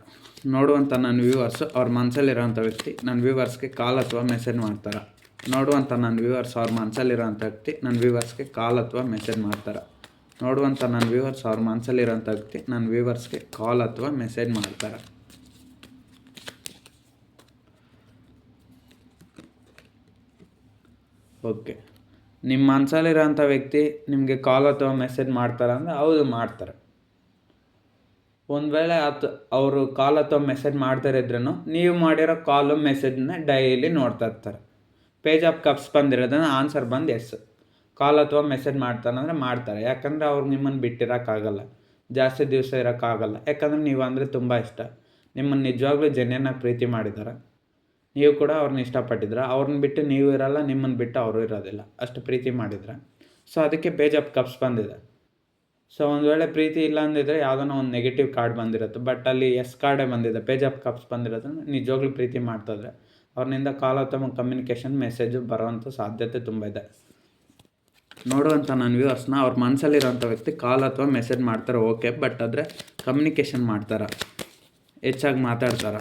ನೋಡುವಂಥ ನನ್ನ ವ್ಯೂವರ್ಸು ಅವ್ರ ಮನಸ್ಸಲ್ಲಿರೋಂಥ ವ್ಯಕ್ತಿ ನನ್ನ ವ್ಯೂವರ್ಸ್ಗೆ ಕಾಲ್ ಅಥವಾ ಮೆಸೇಜ್ ಮಾಡ್ತಾರೆ. ನೋಡುವಂಥ ನನ್ನ ವ್ಯೂವರ್ಸ್ ಅವ್ರ ಮನಸ್ಸಲ್ಲಿರೋಂಥ ವ್ಯಕ್ತಿ ನನ್ನ ವ್ಯೂವರ್ಸ್ಗೆ ಕಾಲ್ ಅಥವಾ ಮೆಸೇಜ್ ಮಾಡ್ತಾರೆ. ನೋಡುವಂಥ ನನ್ನ ವ್ಯೂವರ್ಸ್ ಅವ್ರ ಮನಸ್ಸಲ್ಲಿರೋಂಥ ವ್ಯಕ್ತಿ ನನ್ನ ವ್ಯೂವರ್ಸ್ಗೆ ಕಾಲ್ ಅಥವಾ ಮೆಸೇಜ್ ಮಾಡ್ತಾರೆ. ಓಕೆ, ನಿಮ್ಮ ಮನಸ್ಸಲ್ಲಿರೋಂಥ ವ್ಯಕ್ತಿ ನಿಮಗೆ ಕಾಲ್ ಅಥವಾ ಮೆಸೇಜ್ ಮಾಡ್ತಾರೆ ಅಂದರೆ ಹೌದು ಮಾಡ್ತಾರೆ. ಒಂದು ವೇಳೆ ಅವರು ಕಾಲ್ ಅಥವಾ ಮೆಸೇಜ್ ಮಾಡ್ತಾರೆ ಇದ್ರೂ ನೀವು ಮಾಡಿರೋ ಕಾಲು ಮೆಸೇಜ್ನ ಡೈಲಿ ನೋಡ್ತಾ ಇರ್ತಾರೆ. ಪೇಜ್ ಆಫ್ ಕಪ್ಸ್ ಬಂದಿರೋದನ್ನ ಆನ್ಸರ್ ಬಂದು ಎಸ್. ಕಾಲ್ ಅಥವಾ ಮೆಸೇಜ್ ಮಾಡ್ತಾರಂದರೆ ಮಾಡ್ತಾರೆ. ಯಾಕಂದರೆ ಅವ್ರು ನಿಮ್ಮನ್ನು ಬಿಟ್ಟಿರೋಕ್ಕಾಗಲ್ಲ, ಜಾಸ್ತಿ ದಿವಸ ಇರೋಕ್ಕಾಗಲ್ಲ. ಯಾಕಂದರೆ ನೀವು ಅಂದರೆ ತುಂಬ ಇಷ್ಟ, ನಿಮ್ಮನ್ನು ನಿಜವಾಗ್ಲೂ ಜೆನ್ಯೂನಾಗಿ ಪ್ರೀತಿ ಮಾಡಿದ್ದಾರೆ. ನೀವು ಕೂಡ ಅವ್ರನ್ನ ಇಷ್ಟಪಟ್ಟಿದ್ರೆ, ಅವ್ರನ್ನ ಬಿಟ್ಟು ನೀವು ಇರೋಲ್ಲ, ನಿಮ್ಮನ್ನು ಬಿಟ್ಟು ಅವರು ಇರೋದಿಲ್ಲ, ಅಷ್ಟು ಪ್ರೀತಿ ಮಾಡಿದ್ರೆ. ಸೊ ಅದಕ್ಕೆ ಪೇಜ್ ಆಫ್ ಕಪ್ಸ್ ಬಂದಿದೆ. ಸೊ ಒಂದು ವೇಳೆ ಪ್ರೀತಿ ಇಲ್ಲ ಅಂದಿದ್ರೆ ಯಾವುದೋ ಒಂದು ನೆಗೆಟಿವ್ ಕಾರ್ಡ್ ಬಂದಿರುತ್ತೆ, ಬಟ್ ಅಲ್ಲಿ ಎಸ್ ಕಾರ್ಡೇ ಬಂದಿದೆ, ಪೇಜ್ ಆಫ್ ಕಪ್ಸ್ ಬಂದಿರೋದ್ರಿಂದ ನಿಜವಾಗ್ಲೂ ಪ್ರೀತಿ ಮಾಡ್ತಾಯಿದ್ರೆ ಅವ್ರನ್ನಿಂದ ಕಾಲ್ ಅಥವಾ ಕಮ್ಯುನಿಕೇಷನ್ ಮೆಸೇಜು ಬರೋವಂಥ ಸಾಧ್ಯತೆ ತುಂಬ ಇದೆ. ನೋಡುವಂಥ ನನ್ನ ವ್ಯೂವರ್ಸ್ನ ಅವ್ರ ಮನಸ್ಸಲ್ಲಿರೋಂಥ ವ್ಯಕ್ತಿ ಕಾಲ್ ಅಥವಾ ಮೆಸೇಜ್ ಮಾಡ್ತಾರೆ, ಓಕೆ, ಬಟ್ ಆದರೆ ಕಮ್ಯುನಿಕೇಷನ್ ಮಾಡ್ತಾರೆ, ಹೆಚ್ಚಾಗಿ ಮಾತಾಡ್ತಾರೆ.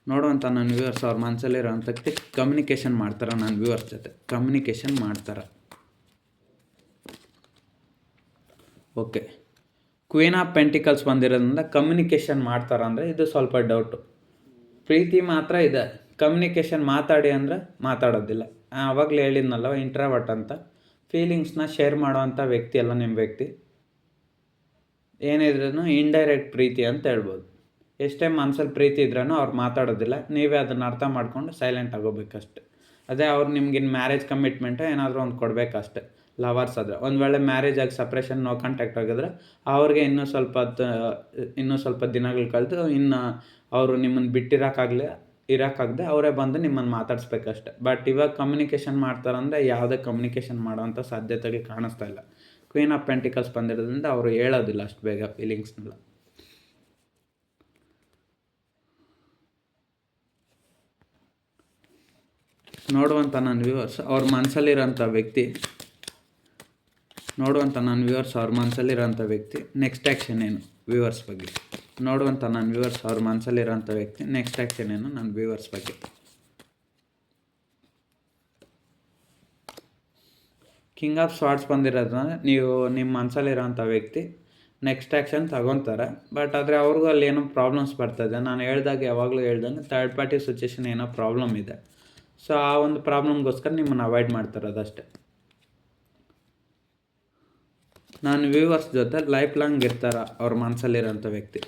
ನೋಡುವಂಥ ನನ್ನ ವ್ಯೂವರ್ಸ್ ಅವ್ರ ಮನಸ್ಸಲ್ಲಿರೋಂಥ ವ್ಯಕ್ತಿ ಕಮ್ಯುನಿಕೇಷನ್ ಮಾಡ್ತಾರೆ, ನನ್ನ ವ್ಯೂವರ್ಸ್ ಜೊತೆ ಕಮ್ಯುನಿಕೇಷನ್ ಮಾಡ್ತಾರೆ. ಓಕೆ, ಕ್ವೀನ್ ಆಫ್ ಪೆಂಟಿಕಲ್ಸ್ ಬಂದಿರೋದ್ರಿಂದ ಕಮ್ಯುನಿಕೇಷನ್ ಮಾಡ್ತಾರೆ ಅಂದರೆ ಇದು ಸ್ವಲ್ಪ ಡೌಟು. ಪ್ರೀತಿ ಮಾತ್ರ ಇದೆ, ಕಮ್ಯುನಿಕೇಷನ್ ಮಾತಾಡಿ ಅಂದರೆ ಮಾತಾಡೋದಿಲ್ಲ. ಆವಾಗಲೇ ಹೇಳಿದ್ನಲ್ಲ ಇಂಟ್ರಾವರ್ಟ್ ಅಂತ. ಫೀಲಿಂಗ್ಸ್ನ ಶೇರ್ ಮಾಡೋವಂಥ ವ್ಯಕ್ತಿ ಅಲ್ಲ ನಿಮ್ಮ ವ್ಯಕ್ತಿ. ಏನಿದ್ರೂ ಇಂಡೈರೆಕ್ಟ್ ಪ್ರೀತಿ ಅಂತ ಹೇಳ್ಬೋದು. ಎಷ್ಟೇ ಮನಸ್ಸಲ್ಲಿ ಪ್ರೀತಿ ಇದ್ರೂ ಅವ್ರು ಮಾತಾಡೋದಿಲ್ಲ, ನೀವೇ ಅದನ್ನು ಅರ್ಥ ಮಾಡ್ಕೊಂಡು ಸೈಲೆಂಟ್ ಆಗೋಬೇಕಷ್ಟೆ. ಅದೇ ಅವ್ರು ನಿಮ್ಗಿನ್ನು ಮ್ಯಾರೇಜ್ ಕಮಿಟ್ಮೆಂಟು ಏನಾದರೂ ಒಂದು ಕೊಡಬೇಕಷ್ಟೆ. ಲವರ್ಸ್ ಆದರೆ ಒಂದು ವೇಳೆ ಮ್ಯಾರೇಜ್ ಆಗಿ ಸಪ್ರೇಷನ್ ನೋ ಕಾಂಟ್ಯಾಕ್ಟ್ ಆಗಿದ್ರೆ ಅವ್ರಿಗೆ ಇನ್ನೂ ಸ್ವಲ್ಪ ದಿನಗಳು ಕಳೆದು ಇನ್ನು ಅವರು ನಿಮ್ಮನ್ನು ಇರೋಕ್ಕಾಗದೆ ಅವರೇ ಬಂದು ನಿಮ್ಮನ್ನು ಮಾತಾಡಿಸ್ಬೇಕಷ್ಟೆ. ಬಟ್ ಇವಾಗ ಕಮ್ಯುನಿಕೇಷನ್ ಮಾಡ್ತಾರಂದರೆ ಯಾವುದೇ ಕಮ್ಯುನಿಕೇಷನ್ ಮಾಡೋವಂಥ ಸಾಧ್ಯತೆಗಳು ಕಾಣಿಸ್ತಾ ಇಲ್ಲ. ಕ್ವೀನ್ ಆಫ್ ಪೆಂಟಿಕಲ್ಸ್ ಬಂದಿರೋದ್ರಿಂದ ಅವರು ಹೇಳೋದಿಲ್ಲ ಅಷ್ಟು ಬೇಗ ಫೀಲಿಂಗ್ಸ್ನೆಲ್ಲ. ನೋಡುವಂಥ ನನ್ನ ವ್ಯೂವರ್ಸ್ ಅವ್ರ ಮನಸ್ಸಲ್ಲಿರೋಂಥ ವ್ಯಕ್ತಿ ನೆಕ್ಸ್ಟ್ ಆ್ಯಕ್ಷನ್ ಏನು ವ್ಯೂವರ್ಸ್ ಬಗ್ಗೆ. ನೋಡುವಂಥ ನನ್ನ ವ್ಯೂವರ್ಸ್ ಅವ್ರ ಮನಸ್ಸಲ್ಲಿರೋಂಥ ವ್ಯಕ್ತಿ ನೆಕ್ಸ್ಟ್ ಆ್ಯಕ್ಷನ್ ಏನು ನನ್ನ ವ್ಯೂವರ್ಸ್ ಬಗ್ಗೆ. ಕಿಂಗ್ ಆಫ್ ಸ್ವಾರ್ಡ್ಸ್ ಬಂದಿರೋದ್ರಿಂದ ನೀವು ನಿಮ್ಮ ಮನಸ್ಸಲ್ಲಿರೋಂಥ ವ್ಯಕ್ತಿ ನೆಕ್ಸ್ಟ್ ಆ್ಯಕ್ಷನ್ ತಗೊತಾರೆ. ಬಟ್ ಆದರೆ ಅವ್ರಿಗೂ ಅಲ್ಲಿ ಏನೋ ಪ್ರಾಬ್ಲಮ್ಸ್ ಬರ್ತದೆ. ನಾನು ಯಾವಾಗಲೂ ಹೇಳ್ದಂಗೆ ಥರ್ಡ್ ಪಾರ್ಟಿ ಸಿಚುವೇಷನ್ ಏನೋ ಪ್ರಾಬ್ಲಮ್ ಇದೆ. ಸೊ ಆ ಒಂದು ಪ್ರಾಬ್ಲಮ್ಗೋಸ್ಕರ ನಿಮ್ಮನ್ನು ಅವಾಯ್ಡ್ ಮಾಡ್ತಾರದಷ್ಟೇ. ನನ್ನ ವ್ಯೂವರ್ಸ್ ಜೊತೆ ಲೈಫ್ ಲಾಂಗ್ ಇರ್ತಾರೆ ಅವ್ರ ಮನಸ್ಸಲ್ಲಿರೋಂಥ ವ್ಯಕ್ತಿ.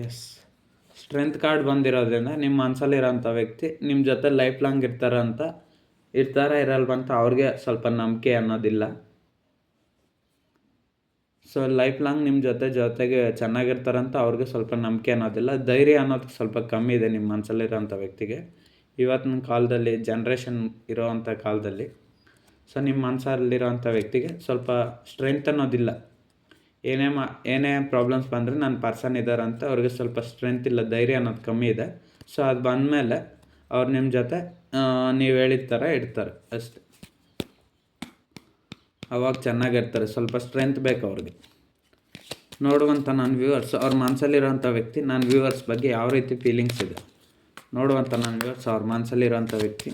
ಎಸ್, ಸ್ಟ್ರೆಂತ್ ಕಾರ್ಡ್ ಬಂದಿರೋದ್ರಿಂದ ನಿಮ್ಮ ಮನಸ್ಸಲ್ಲಿರೋಂಥ ವ್ಯಕ್ತಿ ನಿಮ್ಮ ಜೊತೆ ಲೈಫ್ ಲಾಂಗ್ ಇರಲ್ವಂತ ಅವ್ರಿಗೆ ಸ್ವಲ್ಪ ನಂಬಿಕೆ ಅನ್ನೋದಿಲ್ಲ. ಸೊ ಲೈಫ್ ಲಾಂಗ್ ನಿಮ್ಮ ಜೊತೆಗೆ ಚೆನ್ನಾಗಿರ್ತಾರಂತ ಅವ್ರಿಗೆ ಸ್ವಲ್ಪ ನಂಬಿಕೆ ಅನ್ನೋದಿಲ್ಲ. ಧೈರ್ಯ ಅನ್ನೋದು ಸ್ವಲ್ಪ ಕಮ್ಮಿ ಇದೆ ನಿಮ್ಮ ಮನಸ್ಸಲ್ಲಿರೋಂಥ ವ್ಯಕ್ತಿಗೆ ಇವತ್ತಿನ ಕಾಲದಲ್ಲಿ, ಜನ್ರೇಷನ್ ಇರೋವಂಥ ಕಾಲದಲ್ಲಿ. ಸೊ ನಿಮ್ಮ ಮನಸ್ಸಲ್ಲಿರೋಂಥ ವ್ಯಕ್ತಿಗೆ ಸ್ವಲ್ಪ ಸ್ಟ್ರೆಂತ್ ಅನ್ನೋದಿಲ್ಲ. ಏನೇ ಪ್ರಾಬ್ಲಮ್ಸ್ ಬಂದರೆ ನನ್ನ ಪರ್ಸನ್ ಇದ್ದಾರೆ ಅಂತ ಅವ್ರಿಗೆ ಸ್ವಲ್ಪ ಸ್ಟ್ರೆಂತ್ ಇಲ್ಲ, ಧೈರ್ಯ ಅನ್ನೋದು ಕಮ್ಮಿ ಇದೆ. ಸೊ ಅದು ಬಂದಮೇಲೆ ಅವ್ರು ನಿಮ್ಮ ಜೊತೆ ನೀವು ಹೇಳಿದ ಥರ ಇಡ್ತಾರೆ ಅಷ್ಟೆ. ಅವಾಗ ಚೆನ್ನಾಗಿರ್ತಾರೆ, ಸ್ವಲ್ಪ ಸ್ಟ್ರೆಂತ್ ಬೇಕು ಅವ್ರಿಗೆ. ನೋಡುವಂಥ ನನ್ನ ವ್ಯೂವರ್ಸ್ ಅವ್ರ ಮನಸ್ಸಲ್ಲಿರೋಂಥ ವ್ಯಕ್ತಿ ನನ್ನ ವ್ಯೂವರ್ಸ್ ಬಗ್ಗೆ ಯಾವ ರೀತಿ ಫೀಲಿಂಗ್ಸ್ ಇದೆ. ನೋಡುವಂಥ ನನ್ನ ವ್ಯೂವರ್ಸ್ ಅವ್ರ ಮನಸ್ಸಲ್ಲಿರೋಂಥ ವ್ಯಕ್ತಿ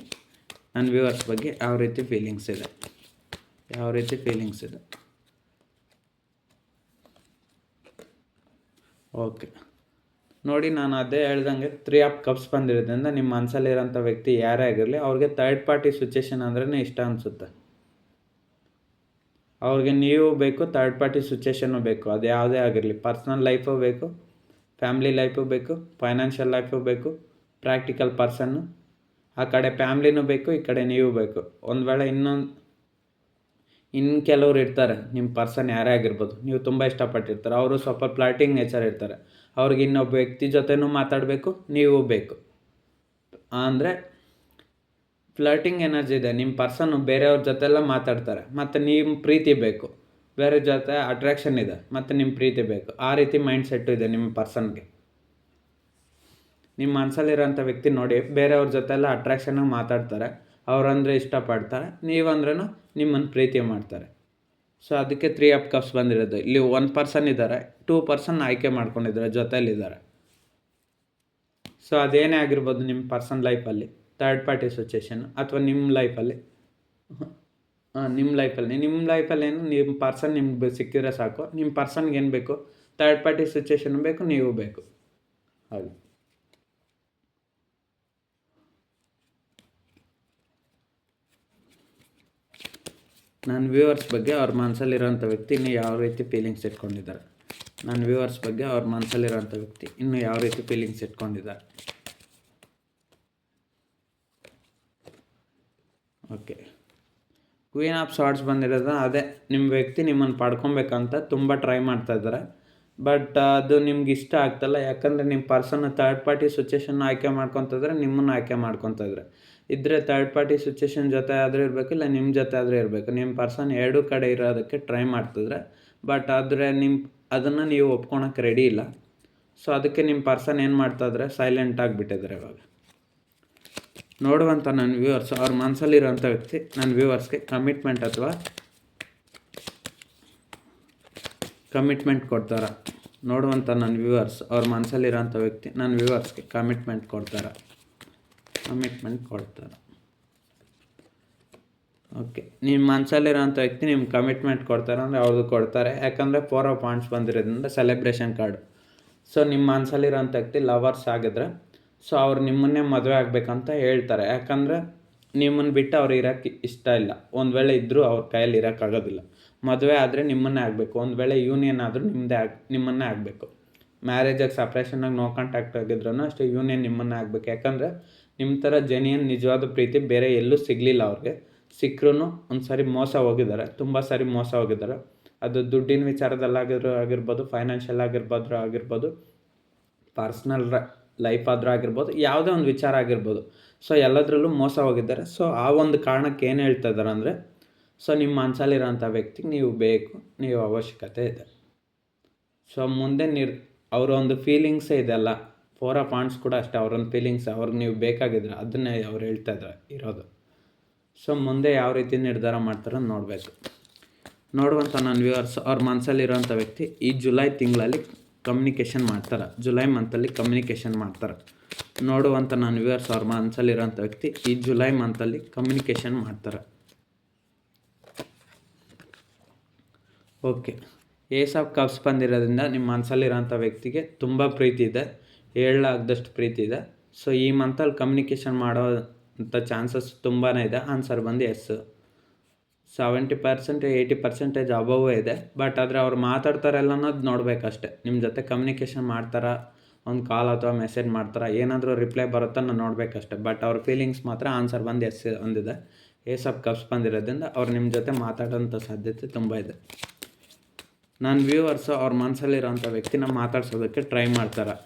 ನನ್ನ ವ್ಯೂವರ್ಸ್ ಬಗ್ಗೆ ಯಾವ ರೀತಿ ಫೀಲಿಂಗ್ಸ್ ಇದೆ. ಓಕೆ ನೋಡಿ, ನಾನು ಅದೇ ಹೇಳ್ದಂಗೆ 3 ಆಫ್ ಕಪ್ಸ್ ಬಂದಿರೋದ್ರಿಂದ ನಿಮ್ಮ ಮನಸ್ಸಲ್ಲಿರೋಂಥ ವ್ಯಕ್ತಿ ಯಾರೇ ಆಗಿರಲಿ ಅವ್ರಿಗೆ ಥರ್ಡ್ ಪಾರ್ಟಿ ಸಿಚುವೇಷನ್ ಅಂದ್ರೇ ಇಷ್ಟ ಅನಿಸುತ್ತೆ. ಅವ್ರಿಗೆ ನೀವು ಬೇಕು, ಥರ್ಡ್ ಪಾರ್ಟಿ ಸಿಚುವೇಷನ್ನು ಬೇಕು. ಅದು ಯಾವುದೇ ಆಗಿರಲಿ, ಪರ್ಸ್ನಲ್ ಲೈಫು ಬೇಕು, ಫ್ಯಾಮ್ಲಿ ಲೈಫು ಬೇಕು, ಫೈನಾನ್ಷಿಯಲ್ ಲೈಫು ಬೇಕು, ಪ್ರಾಕ್ಟಿಕಲ್ ಪರ್ಸನ್ನು. ಆ ಕಡೆ ಫ್ಯಾಮ್ಲಿನೂ ಬೇಕು, ಈ ಕಡೆ ನೀವು ಬೇಕು. ಒಂದು ವೇಳೆ ಇನ್ನು ಕೆಲವ್ರು ಇರ್ತಾರೆ, ನಿಮ್ಮ ಪರ್ಸನ್ ಯಾರೇ ಆಗಿರ್ಬೋದು, ನೀವು ತುಂಬ ಇಷ್ಟಪಟ್ಟಿರ್ತಾರೆ, ಅವರು ಸ್ವಲ್ಪ ಫ್ಲರ್ಟಿಂಗ್ ನೇಚರ್ ಇರ್ತಾರೆ. ಅವ್ರಿಗೆ ಇನ್ನೊಬ್ಬ ವ್ಯಕ್ತಿ ಜೊತೆನೂ ಮಾತಾಡಬೇಕು, ನೀವು ಬೇಕು. ಅಂದರೆ ಫ್ಲರ್ಟಿಂಗ್ ಎನರ್ಜಿ ಇದೆ. ನಿಮ್ಮ ಪರ್ಸನ್ನು ಬೇರೆಯವ್ರ ಜೊತೆಲ್ಲ ಮಾತಾಡ್ತಾರೆ, ಮತ್ತು ನಿಮ್ಮ ಪ್ರೀತಿ ಬೇಕು. ಬೇರೆ ಜೊತೆ ಅಟ್ರ್ಯಾಕ್ಷನ್ ಇದೆ, ಮತ್ತು ನಿಮ್ಮ ಪ್ರೀತಿ ಬೇಕು. ಆ ರೀತಿ ಮೈಂಡ್ ಸೆಟ್ಟು ಇದೆ ನಿಮ್ಮ ಪರ್ಸನ್ಗೆ. ನಿಮ್ಮ ಮನಸ್ಸಲ್ಲಿರೋಂಥ ವ್ಯಕ್ತಿ ನೋಡಿ ಬೇರೆಯವ್ರ ಜೊತೆಲ್ಲ ಅಟ್ರ್ಯಾಕ್ಷನಾಗಿ ಮಾತಾಡ್ತಾರೆ, ಅವರಂದರೆ ಇಷ್ಟಪಡ್ತಾರೆ, ನೀವಂದ್ರೂ ನಿಮ್ಮನ್ನು ಪ್ರೀತಿ ಮಾಡ್ತಾರೆ. ಸೊ ಅದಕ್ಕೆ 3 ಆಫ್ ಕಪ್ಸ್ ಬಂದಿರೋದು. ಇಲ್ಲಿ 1 ಪರ್ಸನ್ ಇದ್ದಾರೆ, 2 ಪರ್ಸನ್ ಆಯ್ಕೆ ಮಾಡ್ಕೊಂಡಿದ್ದಾರೆ, ಜೊತೆಯಲ್ಲಿದ್ದಾರೆ. ಸೊ ಅದೇನೇ ಆಗಿರ್ಬೋದು ನಿಮ್ಮ ಪರ್ಸನ್ ಲೈಫಲ್ಲಿ, ಥರ್ಡ್ ಪಾರ್ಟಿ ಸಿಚುವೇಶನ್ ಅಥವಾ ನಿಮ್ಮ ಲೈಫಲ್ಲಿ ಏನು ನಿಮ್ಮ ಪರ್ಸನ್ ನಿಮ್ಗೆ ಸಿಕ್ಕಿದ್ರೆ ಸಾಕು. ನಿಮ್ಮ ಪರ್ಸನ್ಗೆ ಏನು ಬೇಕು, ಥರ್ಡ್ ಪಾರ್ಟಿ ಸಿಚುವೇಶನ್ ಬೇಕು, ನೀವು ಬೇಕು. ಹಾಗೆ ನನ್ನ ವ್ಯೂವರ್ಸ್ ಬಗ್ಗೆ ಅವ್ರ ಮನಸ್ಸಲ್ಲಿರೋಂಥ ವ್ಯಕ್ತಿ ಇನ್ನೂ ಯಾವ ರೀತಿ ಫೀಲಿಂಗ್ಸ್ ಇಟ್ಕೊಂಡಿದ್ದಾರೆ. ಓಕೆ, ಕ್ವೀನ್ ಆಫ್ ಸಾರ್ಟ್ಸ್ ಬಂದಿರೋದು ಅದೇ ನಿಮ್ಮ ವ್ಯಕ್ತಿ ನಿಮ್ಮನ್ನು ಪಡ್ಕೊಬೇಕಂತ ತುಂಬ ಟ್ರೈ ಮಾಡ್ತಾಯಿದ್ದಾರೆ. ಬಟ್ ಅದು ನಿಮ್ಗೆ ಇಷ್ಟ ಆಗ್ತಲ್ಲ. ಯಾಕಂದರೆ ನಿಮ್ಮ ಪರ್ಸನ್ ಥರ್ಡ್ ಪಾರ್ಟಿ ಸಿಚುವೇಶನ್ ಆಯ್ಕೆ ಮಾಡ್ಕೊತಿದ್ರೆ ನಿಮ್ಮನ್ನು ಆಯ್ಕೆ ಮಾಡ್ಕೊತಿದ್ರೆ ಇದ್ದರೆ ಥರ್ಡ್ ಪಾರ್ಟಿ ಸಿಚುವೇಶನ್ ಜೊತೆ ಆದರೂ ಇರಬೇಕು, ಇಲ್ಲ ನಿಮ್ಮ ಜೊತೆ ಆದರೂ ಇರಬೇಕು. ನಿಮ್ಮ ಪರ್ಸನ್ ಎರಡೂ ಕಡೆ ಇರೋದಕ್ಕೆ ಟ್ರೈ ಮಾಡ್ತಿದ್ರೆ, ಬಟ್ ಆದರೆ ಅದನ್ನು ನೀವು ಒಪ್ಕೊಳಕ್ಕೆ ರೆಡಿ ಇಲ್ಲ. ಸೊ ಅದಕ್ಕೆ ನಿಮ್ಮ ಪರ್ಸನ್ ಏನು ಮಾಡ್ತಾಯಿದ್ರೆ ಸೈಲೆಂಟ್ ಆಗಿಬಿಟ್ಟಿದ್ದಾರೆ. ಇವಾಗ ನೋಡುವಂಥ ನನ್ನ ವ್ಯೂವರ್ಸ್ ಅವ್ರ ಮನಸ್ಸಲ್ಲಿರೋಂಥ ವ್ಯಕ್ತಿ ನನ್ನ ವ್ಯೂವರ್ಸ್ಗೆ ಕಮಿಟ್ಮೆಂಟ್ ಕೊಡ್ತಾರೆ. ನೋಡುವಂಥ ನನ್ನ ವ್ಯೂವರ್ಸ್ ಅವ್ರ ಮನಸ್ಸಲ್ಲಿರೋಂಥ ವ್ಯಕ್ತಿ ನನ್ನ ವ್ಯೂವರ್ಸ್ಗೆ ಕಮಿಟ್ಮೆಂಟ್ ಕೊಡ್ತಾರೆ. ಓಕೆ, ನಿಮ್ಮ ಮನಸ್ಸಲ್ಲಿರೋಂಥ ವ್ಯಕ್ತಿ ನಿಮ್ಗೆ ಕಮಿಟ್ಮೆಂಟ್ ಕೊಡ್ತಾರೆ ಅಂದರೆ ಅವ್ರದ್ದು ಕೊಡ್ತಾರೆ. ಯಾಕಂದರೆ 4 ಆಫ್ ವಾಂಡ್ಸ್ ಬಂದಿರೋದ್ರಿಂದ ಸೆಲೆಬ್ರೇಷನ್ ಕಾರ್ಡು. ಸೊ ನಿಮ್ಮ ಮನಸ್ಸಲ್ಲಿರೋಂಥ ವ್ಯಕ್ತಿ ಲವರ್ಸ್ ಆಗಿದ್ರೆ ಸೊ ಅವ್ರು ನಿಮ್ಮನ್ನೇ ಮದುವೆ ಆಗಬೇಕಂತ ಹೇಳ್ತಾರೆ. ಯಾಕಂದರೆ ನಿಮ್ಮನ್ನು ಬಿಟ್ಟು ಅವ್ರು ಇರೋಕ್ಕೆ ಇಷ್ಟ ಇಲ್ಲ. ಒಂದು ವೇಳೆ ಇದ್ದರೂ ಅವ್ರ ಕೈಯಲ್ಲಿ ಇರೋಕ್ಕಾಗೋದಿಲ್ಲ. ಮದುವೆ ಆದರೆ ನಿಮ್ಮನ್ನೇ ಆಗಬೇಕು. ಒಂದು ವೇಳೆ ಯೂನಿಯನ್ ಆದರೂ ನಿಮ್ಮನ್ನೇ ಆಗಬೇಕು. ಮ್ಯಾರೇಜಾಗಿ ಸಪ್ರೇಷನಾಗಿ ನೋ ಕಾಂಟ್ಯಾಕ್ಟ್ ಆಗಿದ್ರೂ ಅಷ್ಟೇ ಯೂನಿಯನ್ ನಿಮ್ಮನ್ನೇ ಆಗಬೇಕು. ಯಾಕಂದರೆ ನಿಮ್ಮ ಥರ ಜೆನ್ಯೂನ್ ನಿಜವಾದ ಪ್ರೀತಿ ಬೇರೆ ಎಲ್ಲೂ ಸಿಗಲಿಲ್ಲ ಅವ್ರಿಗೆ. ಸಿಕ್ಕರೂ ಒಂದು ಸಾರಿ ಮೋಸ ಹೋಗಿದ್ದಾರೆ, ತುಂಬ ಸಾರಿ ಮೋಸ ಹೋಗಿದ್ದಾರೆ. ಅದು ದುಡ್ಡಿನ ವಿಚಾರದಲ್ಲಾಗಿರ್ಬೋದು, ಫೈನಾನ್ಷಿಯಲ್ ಆಗಿರ್ಬೋದು, ಪರ್ಸ್ನಲ್ ಲೈಫ್ ಆದರೂ ಆಗಿರ್ಬೋದು, ಯಾವುದೇ ಒಂದು ವಿಚಾರ ಆಗಿರ್ಬೋದು. ಸೊ ಎಲ್ಲದರಲ್ಲೂ ಮೋಸ ಹೋಗಿದ್ದಾರೆ. ಸೊ ಆ ಒಂದು ಕಾರಣಕ್ಕೆ ಏನು ಹೇಳ್ತಾ ಇದ್ದಾರೆ ಅಂದರೆ, ಸೊ ನಿಮ್ಮ ಮನಸ್ಸಲ್ಲಿರೋಂಥ ವ್ಯಕ್ತಿಗೆ ನೀವು ಬೇಕು, ನೀವು ಅವಶ್ಯಕತೆ ಇದೆ. ಸೊ ಮುಂದೆ ಅವರ ಒಂದು ಫೀಲಿಂಗ್ಸೇ ಇದೆಲ್ಲ. 4 ಆಫ್ ವಾಂಡ್ಸ್ ಕೂಡ ಅಷ್ಟೇ, ಅವರೊಂದು ಫೀಲಿಂಗ್ಸ್, ಅವ್ರಿಗೆ ನೀವು ಬೇಕಾಗಿದ್ರೆ ಅದನ್ನೇ ಅವ್ರು ಹೇಳ್ತಾ ಇದ್ದಾರೆ ಇರೋದು. ಸೊ ಮುಂದೆ ಯಾವ ರೀತಿ ನಿರ್ಧಾರ ಮಾಡ್ತಾರೆ ನೋಡಬೇಕು. ನೋಡುವಂಥ ನನ್ನ ವ್ಯೂವರ್ಸ್ ಅವ್ರ ಮನಸ್ಸಲ್ಲಿರೋಂಥ ವ್ಯಕ್ತಿ ಈ ಜುಲೈ ತಿಂಗಳಲ್ಲಿ ಕಮ್ಯುನಿಕೇಷನ್ ಮಾಡ್ತಾರೆ. ಜುಲೈ ಮಂತಲ್ಲಿ ಕಮ್ಯುನಿಕೇಷನ್ ಮಾಡ್ತಾರೆ. ನೋಡುವಂಥ ನನ್ನ ವ್ಯೂವರ್ಸ್ ಅವ್ರ ಮನಸ್ಸಲ್ಲಿರೋಂಥ ವ್ಯಕ್ತಿ ಈ ಜುಲೈ ಮಂತಲ್ಲಿ ಕಮ್ಯುನಿಕೇಷನ್ ಮಾಡ್ತಾರೆ. ಓಕೆ, ಏಸ್ ಆಫ್ ಕಪ್ಸ್ ಬಂದಿರೋದ್ರಿಂದ ನಿಮ್ಮ ಮನಸ್ಸಲ್ಲಿರೋಂಥ ವ್ಯಕ್ತಿಗೆ ತುಂಬ ಪ್ರೀತಿ ಇದೆ, ಹೇಳಲಾಗದಷ್ಟು ಪ್ರೀತಿ ಇದೆ. ಸೊ ಈ ಮಂತಲ್ಲಿ ಕಮ್ಯುನಿಕೇಷನ್ ಮಾಡೋ ಅಂಥ ಚಾನ್ಸಸ್ ತುಂಬಾ ಇದೆ. ಆನ್ಸರ್ ಬಂದು ಎಸ್. 70% 80% ಅಬವ್ ಇದೆ. ಬಟ್ ಆದರೆ ಅವ್ರು ಮಾತಾಡ್ತಾರಲ್ಲ ಅನ್ನೋದು ನೋಡಬೇಕಷ್ಟೆ. ನಿಮ್ಮ ಜೊತೆ ಕಮ್ಯುನಿಕೇಷನ್ ಮಾಡ್ತಾರಾ, ಒಂದು ಕಾಲ್ ಅಥವಾ ಮೆಸೇಜ್ ಮಾಡ್ತಾರಾ, ಏನಾದರೂ ರಿಪ್ಲೈ ಬರುತ್ತಾ ನಾನು ನೋಡಬೇಕಷ್ಟೆ. ಬಟ್ ಅವ್ರ ಫೀಲಿಂಗ್ಸ್ ಮಾತ್ರ ಆನ್ಸರ್ ಬಂದು ಎಸ್ ಅಂದಿದೆ. ಏಸ್ ಆಫ್ ಕಪ್ಸ್ ಬಂದಿರೋದ್ರಿಂದ ಅವ್ರು ನಿಮ್ಮ ಜೊತೆ ಮಾತಾಡೋಂಥ ಸಾಧ್ಯತೆ ತುಂಬ ಇದೆ. ನನ್ನ ವ್ಯೂವರ್ಸು ಅವ್ರ ಮನಸ್ಸಲ್ಲಿರೋಂಥ ವ್ಯಕ್ತಿನ ಮಾತಾಡ್ಸೋದಕ್ಕೆ ಟ್ರೈ ಮಾಡ್ತಾರೆ.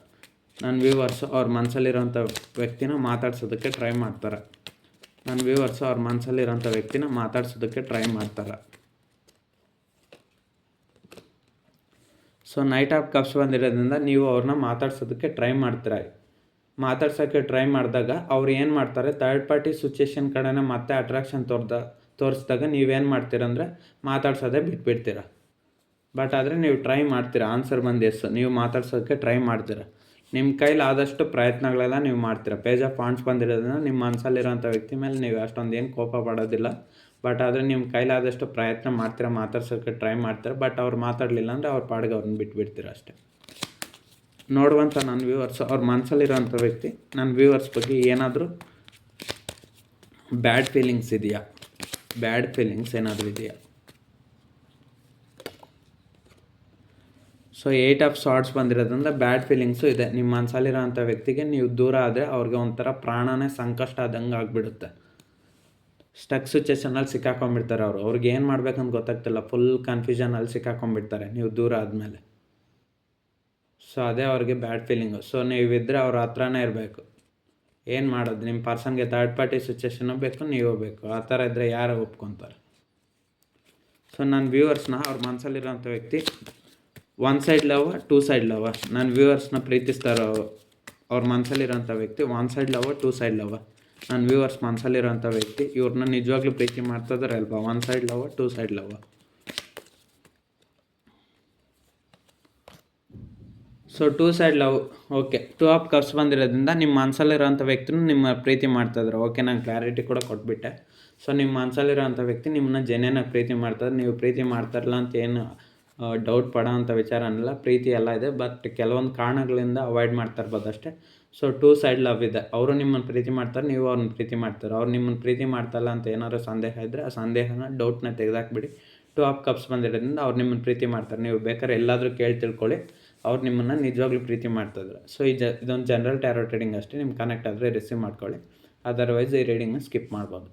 ಸೊ ನೈಟ್ ಆಫ್ ಕಪ್ಸ್ ಬಂದಿರೋದ್ರಿಂದ ನೀವು ಅವ್ರನ್ನ ಮಾತಾಡ್ಸೋದಕ್ಕೆ ಟ್ರೈ ಮಾತಾಡ್ಸೋಕ್ಕೆ ಟ್ರೈ ಮಾಡಿದಾಗ ಅವ್ರು ಏನು ಮಾಡ್ತಾರೆ, ಥರ್ಡ್ ಪಾರ್ಟಿ ಸಿಚುವೇಶನ್ ಕಡೆನೇ ಮತ್ತೆ ಅಟ್ರಾಕ್ಷನ್ ತೋರಿಸಿದಾಗ ನೀವೇನು ಮಾಡ್ತೀರಂದರೆ ಮಾತಾಡ್ಸೋದೇ ಬಿಟ್ಬಿಡ್ತೀರ. ಬಟ್ ಆದರೆ ನೀವು ಟ್ರೈ ಮಾಡ್ತೀರಾ. ಆನ್ಸರ್ ಬಂದು ಎಸ್, ನೀವು ಮಾತಾಡ್ಸೋದಕ್ಕೆ ಟ್ರೈ ಮಾಡ್ತೀರಾ. ನಿಮ್ಮ ಕೈಲಿ ಆದಷ್ಟು ಪ್ರಯತ್ನಗಳೆಲ್ಲ ನೀವು ಮಾಡ್ತೀರಾ. ಪೇಜ್ ಆಫ್ ವಾಂಡ್ಸ್ ಬಂದಿರೋದ್ರಿಂದ ನಿಮ್ಮ ಮನಸ್ಸಲ್ಲಿರೋಂಥ ವ್ಯಕ್ತಿ ಮೇಲೆ ನೀವು ಅಷ್ಟೊಂದು ಏನು ಕೋಪ ಪಡೋದಿಲ್ಲ. ಬಟ್ ಆದರೆ ನಿಮ್ಮ ಕೈಲಾದಷ್ಟು ಪ್ರಯತ್ನ ಮಾಡ್ತೀರಾ, ಮಾತಾಡ್ಸೋಕ್ಕೆ ಟ್ರೈ ಮಾಡ್ತೀರಾ. ಬಟ್ ಅವ್ರು ಮಾತಾಡಲಿಲ್ಲ ಅಂದರೆ ಅವ್ರ ಪಾಡಿಗೆ ಅವ್ರನ್ನ ಬಿಟ್ಬಿಡ್ತೀರ ಅಷ್ಟೇ. ನೋಡುವಂಥ ನನ್ನ ವ್ಯೂವರ್ಸ್ ಅವ್ರ ಮನಸ್ಸಲ್ಲಿರೋಂಥ ವ್ಯಕ್ತಿ ನನ್ನ ವ್ಯೂವರ್ಸ್ ಬಗ್ಗೆ ಏನಾದರೂ ಬ್ಯಾಡ್ ಫೀಲಿಂಗ್ಸ್ ಏನಾದರೂ ಇದೆಯಾ? ಸೊ 8 ಆಫ್ ಸಾರ್ಟ್ಸ್ ಬಂದಿರೋದ್ರಿಂದ ಬ್ಯಾಡ್ ಫೀಲಿಂಗ್ಸು ಇದೆ. ನಿಮ್ಮ ಮನಸ್ಸಲ್ಲಿರೋಂಥ ವ್ಯಕ್ತಿಗೆ ನೀವು ದೂರ ಆದರೆ ಅವ್ರಿಗೆ ಒಂಥರ ಪ್ರಾಣನೇ ಸಂಕಷ್ಟ ಆದಂಗೆ ಆಗಿಬಿಡುತ್ತೆ. ಸ್ಟಕ್ ಸಿಚುವೇಷನಲ್ಲಿ ಸಿಕ್ಕಾಕೊಂಡ್ಬಿಡ್ತಾರೆ ಅವ್ರಿಗೆ ಏನು ಮಾಡ್ಬೇಕಂತ ಗೊತ್ತಾಗ್ತಿಲ್ಲ. ಫುಲ್ ಕನ್ಫ್ಯೂಷನಲ್ಲಿ ಸಿಕ್ಕಾಕೊಂಡ್ಬಿಡ್ತಾರೆ ನೀವು ದೂರ ಆದಮೇಲೆ. ಸೊ ಅದೇ ಅವ್ರಿಗೆ ಬ್ಯಾಡ್ ಫೀಲಿಂಗು. ಸೊ ನೀವಿದ್ದರೆ ಅವ್ರ ಹತ್ರನೇ ಇರಬೇಕು. ಏನು ಮಾಡೋದು, ನಿಮ್ಮ ಪರ್ಸನ್ಗೆ ಥರ್ಡ್ ಪಾರ್ಟಿ ಸಿಚುವೇಷನು ಬೇಕು, ನೀವು ಬೇಕು. ಆ ಥರ ಇದ್ದರೆ ಯಾರು ಒಪ್ಕೊತಾರೆ? ಸೊ ನನ್ನ ವ್ಯೂವರ್ಸ್ನ ಅವ್ರ ಮನಸ್ಸಲ್ಲಿರೋಂಥ ವ್ಯಕ್ತಿ one side love, two side love. ನನ್ನ ವ್ಯೂವರ್ಸ್ನ ಪ್ರೀತಿಸ್ತಾರೋ ಅವ್ರ ಮನಸ್ಸಲ್ಲಿರೋಂಥ ವ್ಯಕ್ತಿ one side love, two side love. ನನ್ನ ವ್ಯೂವರ್ಸ್ ಮನಸ್ಸಲ್ಲಿರೋಂಥ ವ್ಯಕ್ತಿ ಇವ್ರನ್ನ ನಿಜವಾಗ್ಲೂ ಪ್ರೀತಿ ಮಾಡ್ತಿದ್ದಾರೆ ಅಲ್ವಾ? One side love, two side love. So two side love, okay. Two of cups ಬಂದಿರೋದ್ರಿಂದ ನಿಮ್ಮ ಮನಸ್ಸಲ್ಲಿರೋಂಥ ವ್ಯಕ್ತಿನೂ ನಿಮ್ಮ ಪ್ರೀತಿ ಮಾಡ್ತಾಯಿದ್ರು. ಓಕೆ, ನಾನು ಕ್ಲಾರಿಟಿ ಕೂಡ ಕೊಟ್ಬಿಟ್ಟೆ. ಸೊ ನಿಮ್ಮ ಮನಸ್ಸಲ್ಲಿರೋಂಥ ವ್ಯಕ್ತಿ ನಿಮ್ಮನ್ನ ಜೆನ್ಯೂನಾಗಿ ಪ್ರೀತಿ ಮಾಡ್ತಾರೆ. ನೀವು ಪ್ರೀತಿ ಮಾಡ್ತಾರಲ್ಲ ಅಂತ ಏನು ಡೌಟ್ ಪಡೋ ಅಂಥ ವಿಚಾರ ಅನ್ನಲ್ಲ. ಪ್ರೀತಿ ಎಲ್ಲ ಇದೆ, ಬಟ್ ಕೆಲವೊಂದು ಕಾರಣಗಳಿಂದ ಅವಾಯ್ಡ್ ಮಾಡ್ತಾ ಇರ್ಬೋದು ಅಷ್ಟೇ. ಸೊ ಟೂ ಸೈಡ್ ಲವ್ ಇದೆ. ಅವರು ನಿಮ್ಮನ್ನು ಪ್ರೀತಿ ಮಾಡ್ತಾರೆ, ನೀವು ಅವ್ರನ್ನ ಪ್ರೀತಿ ಮಾಡ್ತಾರೆ. ಅವ್ರು ನಿಮ್ಮನ್ನು ಪ್ರೀತಿ ಮಾಡ್ತಾಯಿಲ್ಲ ಅಂತ ಏನಾದ್ರು ಸಂದೇಹ ಇದ್ದರೆ ಆ ಸಂದೇಹನ, ಡೌಟ್ನ ತೆಗೆದಾಕ್ಬಿಡಿ. ಟೂ ಆಫ್ ಕಪ್ಸ್ ಬಂದಿರೋದ್ರಿಂದ ಅವ್ರು ನಿಮ್ಮನ್ನು ಪ್ರೀತಿ ಮಾಡ್ತಾರೆ. ನೀವು ಬೇಕಾದ್ರೆ ಎಲ್ಲಾದರೂ ಕೇಳಿ ತಿಳ್ಕೊಳ್ಳಿ, ಅವ್ರು ನಿಮ್ಮನ್ನು ನಿಜವಾಗ್ಲೂ ಪ್ರೀತಿ ಮಾಡ್ತಾಯಿದ್ರು. ಸೊ ಇದೊಂದು ಜನರಲ್ ಟ್ಯಾರೋ ರೀಡಿಂಗ್ ಅಷ್ಟೇ. ನಿಮ್ಗೆ ಕನೆಕ್ಟ್ ಆದರೆ ರಿಸೀವ್ ಮಾಡ್ಕೊಳ್ಳಿ. ಅದರ್ವೈಸ್ ಈ ರೀಡಿಂಗ್ನ ಸ್ಕಿಪ್ ಮಾಡ್ಬೋದು.